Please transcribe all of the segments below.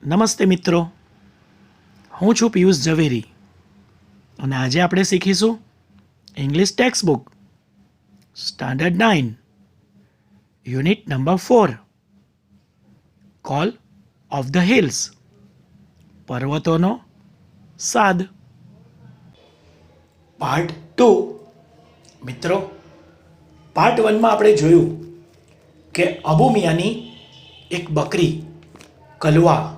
નમસ્તે મિત્રો, હું છું પિયુષ ઝવેરી અને આજે આપણે શીખીશું English text book standard 9 unit number 4 call of the hills, પર્વતોનો સાદ. પાર્ટ 2. મિત્રો, પાર્ટ 1માં આપણે જોયું કે અબુ મિયાની એક બકરી કલવા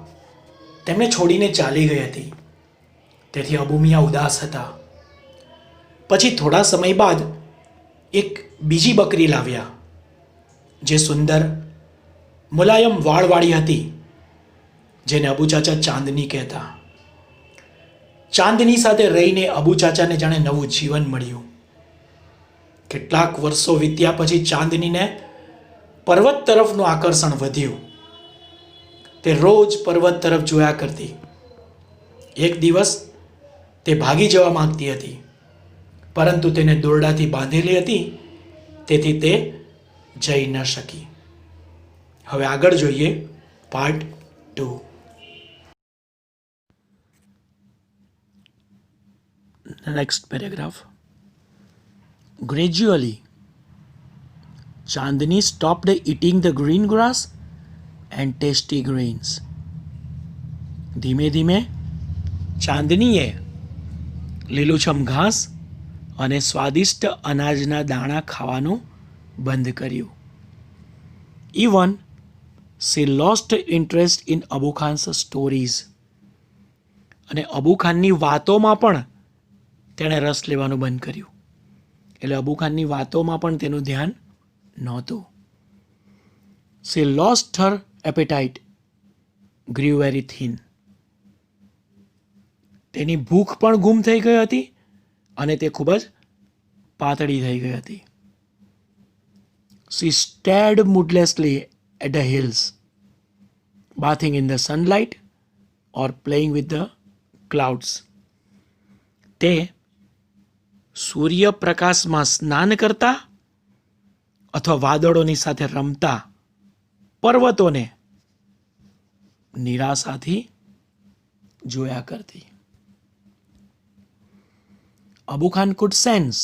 તેમને છોડીને ચાલી ગઈ હતી. તેથી અબુ મિયા ઉદાસ હતા. પછી થોડા સમય બાદ એક બીજી બકરી લાવ્યા જે સુંદર મુલાયમ વાળવાળી હતી, જેને અબુ ચાચા ચાંદની કહેતા. ચાંદની સાથે રહીને અબુ ચાચાને જાણે નવું જીવન મળ્યું. કેટલાક વર્ષો વીત્યા પછી ચાંદનીને પર્વત તરફનું આકર્ષણ વધ્યું. તે રોજ પર્વત તરફ જોયા કરતી. એક દિવસ તે ભાગી જવા માંગતી હતી, પરંતુ તેને દોરડાથી બાંધેલી હતી, તેથી તે જઈ ન શકી. હવે આગળ જોઈએ part 2. Next paragraph. Gradually, Chandni stopped eating the green grass and tasty grains. ધીમે ધીમે ચાંદનીએ લીલુંછમ ઘાસ અને સ્વાદિષ્ટ અનાજના દાણા ખાવાનું બંધ કર્યું. Even she lost interest in Abu Khan's stories. અને અબુ ખાનની વાતોમાં પણ તેણે રસ લેવાનું બંધ કર્યું. એટલે અબુ ખાનની વાતોમાં પણ તેનું ધ્યાન નહોતું. She lost her appetite, grew very thin. તેની ભૂખ પણ ગુમ થઈ ગઈ હતી અને તે ખૂબ જ પાતળી થઈ ગઈ હતી. She stared moodlessly at the hills, bathing in the sunlight or playing with the clouds. તે સૂર્યપ્રકાશમાં સ્નાન કરતા અથવા વાદળોની સાથે રમતા પર્વતોને નિરાશાથી જોયા કરતી. Abu Khan could sense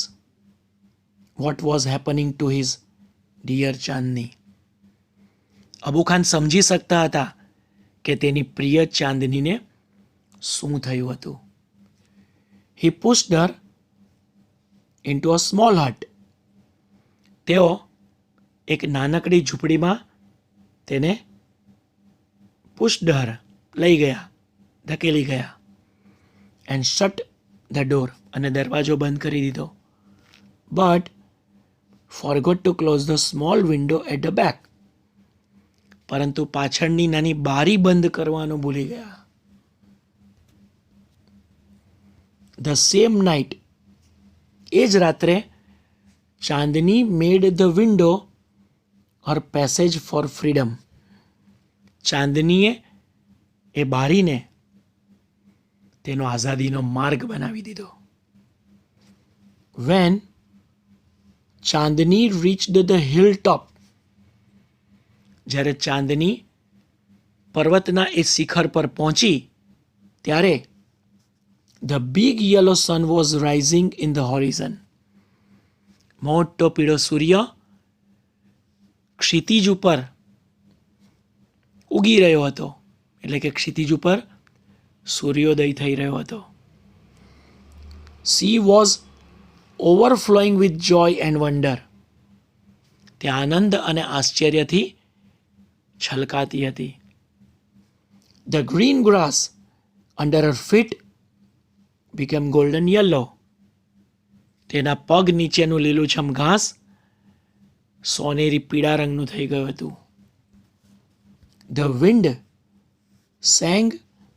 what was happening to his dear ચાંદની. અબુ ખાન સમજી શકતા હતા કે તેની પ્રિય ચાંદનીને શું થયું હતું. He pushed her into a small hut. તેઓ એક નાનકડી ઝૂંપડીમાં તેને pushed her લઈ ગયા, ધકેલી ગયા. and shut the door, અને દરવાજો બંધ કરી દીધો. but forgot to close the small window at the back. પરંતુ પાછળની નાની બારી બંધ કરવાનું ભૂલી ગયા. The same night, એ જ રાત્રે ચાંદની made the window her passage for freedom. ચાંદનીએ એ બારીને તેનો આઝાદીનો માર્ગ બનાવી દીધો. When Chandni reached the hilltop, જ્યારે ચાંદની પર્વતના એ શિખર પર પહોંચી ત્યારે the big yellow sun was rising in the horizon. મોટો પીળો સૂર્ય ક્ષિતિજ ઉપર ઉગી રહ્યો હતો, એટલે કે ક્ષિતિજ ઉપર સૂર્યોદય થઈ રહ્યો હતો. She was overflowing with joy and wonder. તે આનંદ અને આશ્ચર્યથી છલકાતી હતી. The green grass under her feet became golden yellow. તેના પગ નીચેનું લીલુંછમ ઘાસ સોનેરી પીળા રંગનું થઈ ગયું હતું. The wind sang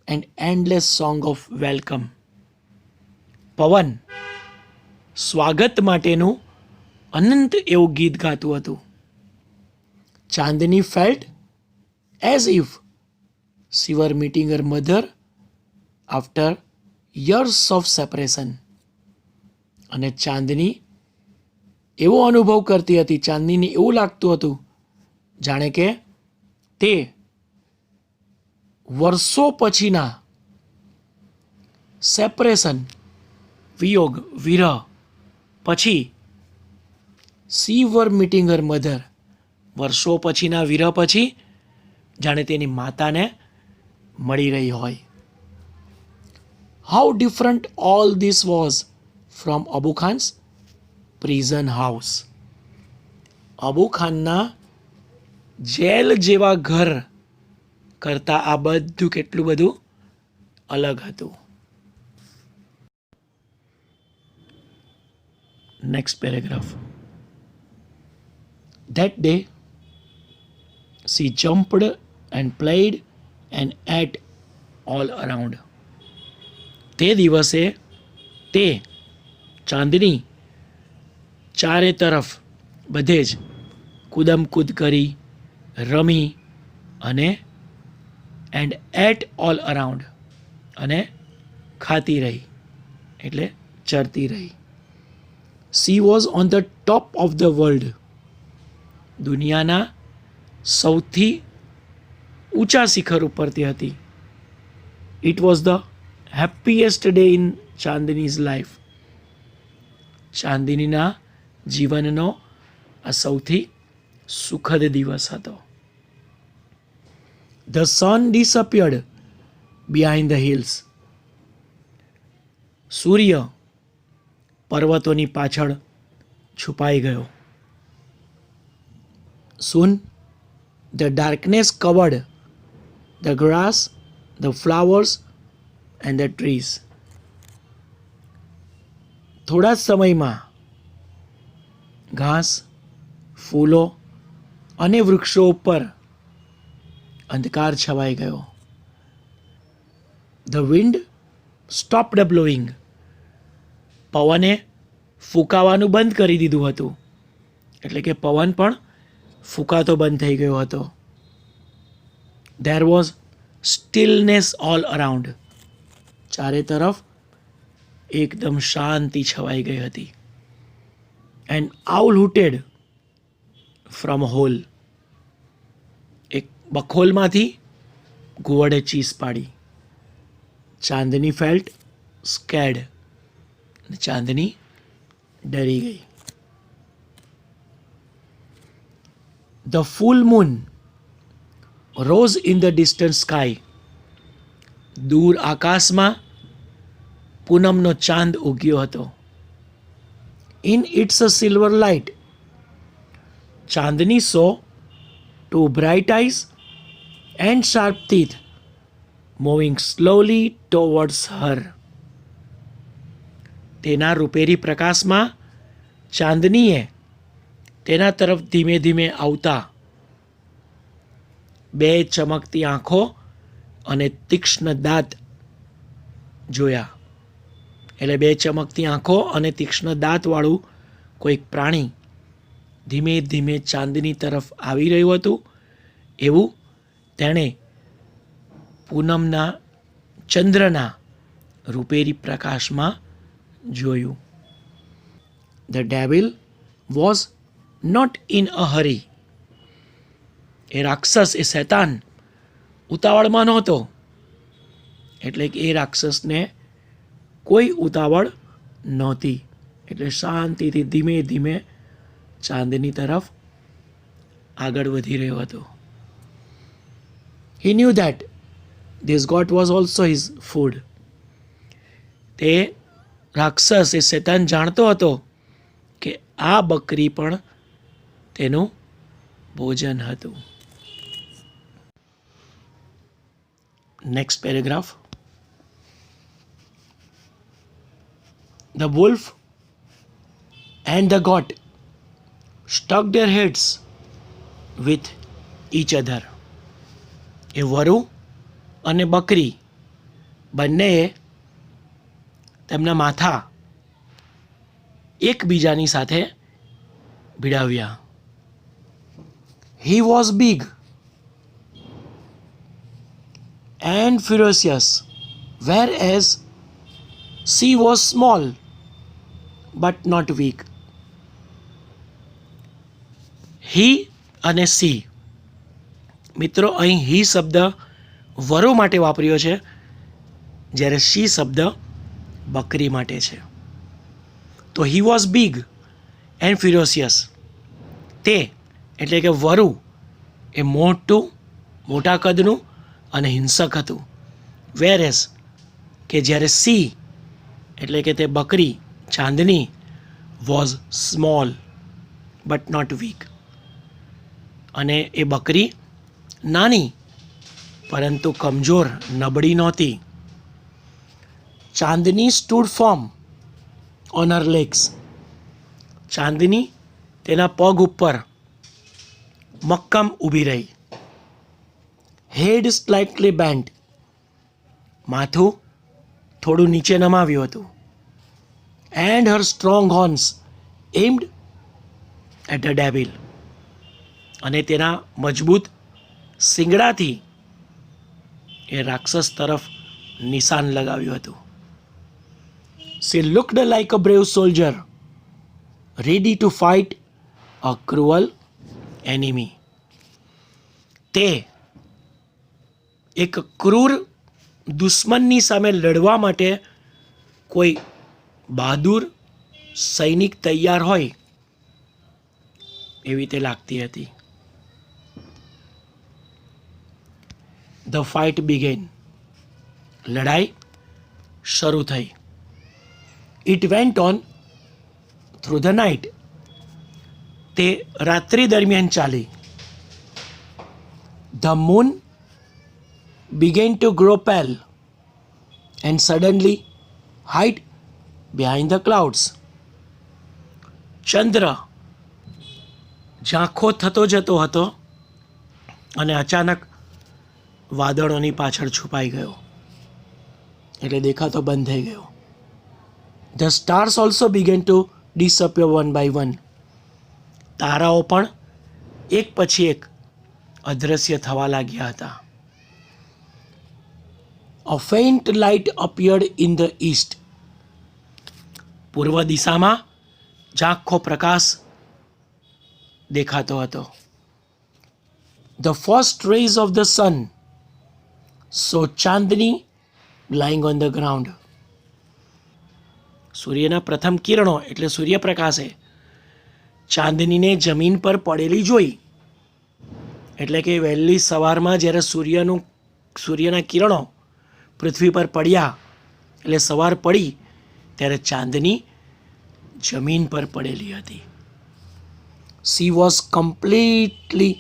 an endless song of welcome. પવન સ્વાગત માટેનું અનંત એવું ગીત ગાતું હતું. ચાંદની felt as if she were meeting her mother after years of separation. અને ચાંદની એવો અનુભવ કરતી હતી, ચાંદનીને એવું લાગતું હતું જાણે કે તે વર્ષો પછીના સેપરેશન, વિયોગ, વિરહ પછી સી વર મીટિંગ હર મધર, વર્ષો પછીના વિરહ પછી જાણે તેની માતાને મળી રહી હોય. How different all this was from Abu Khan's prison house. Abu ખાનના જેલ જેવા ઘર કરતાં આ બધું કેટલું બધું અલગ હતું. Next paragraph. That day she jumped and played and ate all around. તે દિવસે તે ચાંદની ચારે તરફ બધે જ કૂદમ કૂદ કરી, રમી અને એન્ડ એટ ઓલ અરાઉન્ડ અને ખાતી રહી એટલે ચરતી રહી. She was on the top of the world. દુનિયાના સૌથી ઊંચા શિખર ઉપર તે હતી. It was the happiest day in Chandni's life. ચાંદનીના જીવનનો આ સૌથી સુખદ દિવસ હતો. The sun disappeared behind the hills. સૂર્ય પર્વતોની પાછળ છુપાઈ ગયો. Soon the darkness covered the grass, the flowers and the trees. થોડા જ સમયમાં ઘાસ, ફૂલો અને વૃક્ષો ઉપર અંધકાર છવાઈ ગયો. The wind stopped blowing. પવને ફૂંકાવાનું બંધ કરી દીધું હતું. એટલે કે પવન પણ ફૂંકાતો બંધ થઈ ગયો હતો. There was stillness all around. ચારે તરફ એકદમ શાંતિ છવાઈ ગઈ હતી. An owl hooted from a hole. એક બખોલમાંથી ઘુવડે ચીસ પાડી. ચાંદની felt scared. ચાંદની ડરી ગઈ. The full moon rose in the distant sky. દૂર આકાશમાં પૂનમનો ચાંદ ઉગ્યો હતો. In its silver light, Chandni saw two bright eyes and sharp teeth moving slowly towards her. તેના રૂપેરી પ્રકાશમાં ચાંદનીએ તેના તરફ ધીમે ધીમે આવતા બે ચમકતી આંખો અને તીક્ષ્ણ દાંત જોયા. એટલે બે ચમકતી આંખો અને તીક્ષ્ણ દાંતવાળું કોઈક પ્રાણી ધીમે ધીમે ચાંદની તરફ આવી રહ્યું હતું એવું તેણે પૂનમના ચંદ્રના રૂપેરી પ્રકાશમાં જોયું. The devil was not in a hurry. એ રાક્ષસ, એ શૈતાન ઉતાવળમાં નહોતો. એટલે કે એ રાક્ષસને કોઈ ઉતાવળ નહોતી. એટલે શાંતિથી ધીમે ધીમે ચાંદની તરફ આગળ વધી રહ્યો હતો. He knew that this goat was also his food. તે રાક્ષસ, એ શૈતાન જાણતો હતો કે આ બકરી પણ તેનું ભોજન હતું. Next paragraph. The wolf and the goat stuck their heads with each other. એ વરુ અને બકરી બંનેએ તેમના માથા એકબીજાની સાથે ભીડાવ્યા. He was big and ferocious, whereas she was small but not weak. He અને she. મિત્રો, અહીં he શબ્દ વરુ માટે વાપર્યો છે, જ્યારે શી શબ્દ બકરી માટે છે. તો હી વોઝ બિગ એન્ડ ફિરોસિયસ. તે એટલે કે વરુ એ મોટા કદનું અને હિંસક હતું. વેરેસ કે જ્યારે સી એટલે કે તે બકરી Chandni was small but not weak. અને એ બકરી નાની પરંતુ કમજોર નબળી નહોતી. Chandni stood firm on her legs. Chandni તેના પગ ઉપર મક્કમ ઊભી રહી. Head slightly bent. માથું થોડું નીચે નમાવ્યું હતું. And her strong horns aimed at the devil. અને તેના મજબૂત શિંગડાથી એ રાક્ષસ તરફ નિશાન લગાવ્યું હતું. She looked like a brave soldier, ready to fight a cruel enemy. તે એક ક્રૂર દુશ્મનની સામે લડવા માટે કોઈ બહાદુર સૈનિક તૈયાર હોય એવી તે લાગતી હતી. The fight began. લડાઈ શરૂ થઈ. It went on through the night. તે રાત્રિ દરમિયાન ચાલી. The moon began to grow pale and suddenly hide behind the clouds. ચંદ્ર ઝાંખો થતો જતો હતો અને અચાનક વાદળોની પાછળ છુપાઈ ગયો, એટલે દેખાતો બંધ થઈ ગયો. The stars also began to disappear one by one. તારાઓ પણ એક પછી એક અદૃશ્ય થવા લાગ્યા હતા. A faint light appeared in the east. પૂર્વ દિશામાં ઝાંખો પ્રકાશ દેખાતો હતો. The first rays of the sun saw Chandni lying on the ground. સૂર્યના પ્રથમ કિરણો એટલે સૂર્યપ્રકાશે ચાંદનીને જમીન પર પડેલી જોઈ. એટલે કે વહેલી સવારમાં જ્યારે સૂર્યના કિરણો પૃથ્વી પર પડ્યા એટલે સવાર પડી ત્યારે ચાંદની જમીન પર પડેલી હતી. She was completely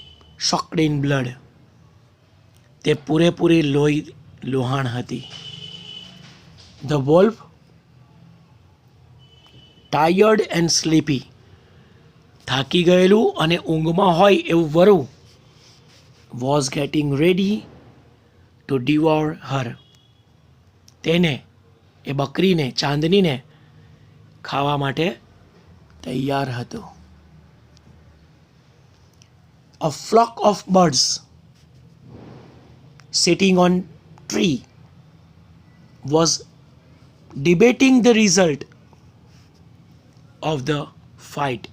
soaked in blood. તે પૂરેપૂરી લોહાણ હતી. The wolf, tired and sleepy. થાકી ગયેલું અને ઊંઘમાં હોય એવું વરુ was getting ready to devour her. તેને એ બકરીને ચાંદનીને ખાવા માટે તૈયાર હતો. A flock of birds sitting on tree was debating the result of the fight.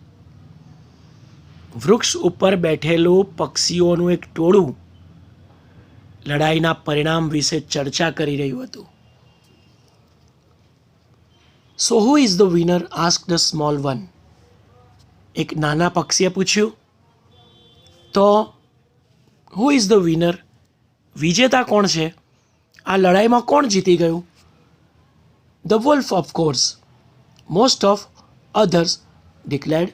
વૃક્ષ ઉપર બેઠેલું પક્ષીઓનું એક ટોળું લડાઈના પરિણામ વિશે ચર્ચા કરી રહ્યું હતું. So who is the winner? asked the small one. એક નાના પક્ષીએ પૂછ્યું. તો who is the winner? વિજેતા કોણ છે? આ લડાઈમાં કોણ જીતી ગયું? The wolf, of course. Most of others declared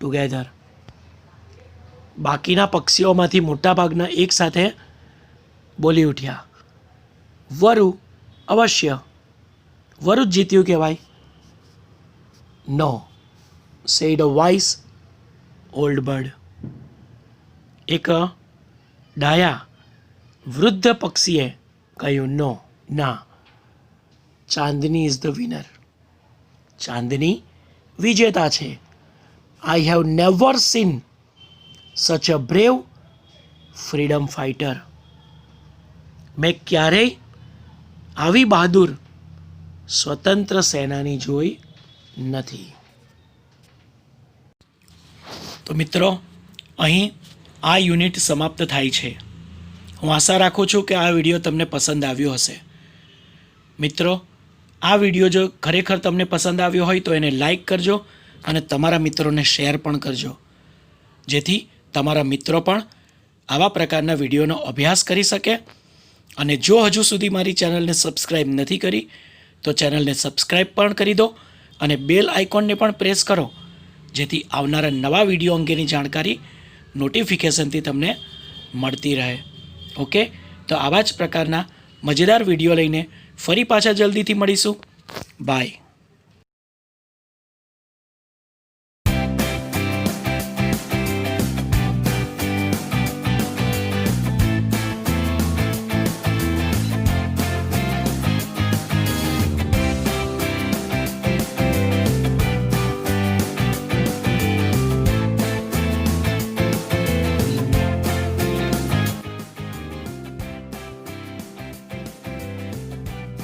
together. બાકીના પક્ષીઓમાંથી મોટાભાગના એક સાથે બોલી ઉઠ્યા. વરુ, અવશ્ય વરુ જ જીત્યું કહેવાય. No, said a wise old bird. એક ડાયા વૃદ્ધ પક્ષીએ કહ્યું, નો, ના. ચાંદની ઇઝ ધ વિનર. ચાંદની વિજેતા છે. I have never seen such a brave freedom fighter. મેં ક્યારેય આવી બહાદુર સ્વતંત્ર સેનાની જોઈ નથી. તો મિત્રો, અહીં આ યુનિટ સમાપ્ત થાય છે. હું આશા રાખું છું કે આ વિડીયો તમને પસંદ આવ્યો હશે. મિત્રો, આ વિડીયો જો ખરેખર તમને પસંદ આવ્યો હોય તો એને લાઈક કરજો અને તમારા મિત્રોને શેર પણ કરજો, જેથી તમારા મિત્રો પણ આવા પ્રકારના વિડીયોનો અભ્યાસ કરી શકે. અને જો હજુ સુધી મારી ચેનલને સબસ્ક્રાઈબ નથી કરી તો ચેનલને સબસ્ક્રાઈબ પણ કરી દો અને બેલ આઇકોનને પણ પ્રેસ કરો, જેથી આવનારા નવા વિડીયો અંગેની જાણકારી નોટિફિકેશનથી તમને મળતી રહે. ઓકે, તો આવા જ પ્રકારના મજેદાર વિડીયો લઈને ફરી પાછા જલ્દીથી મળીશું. બાય.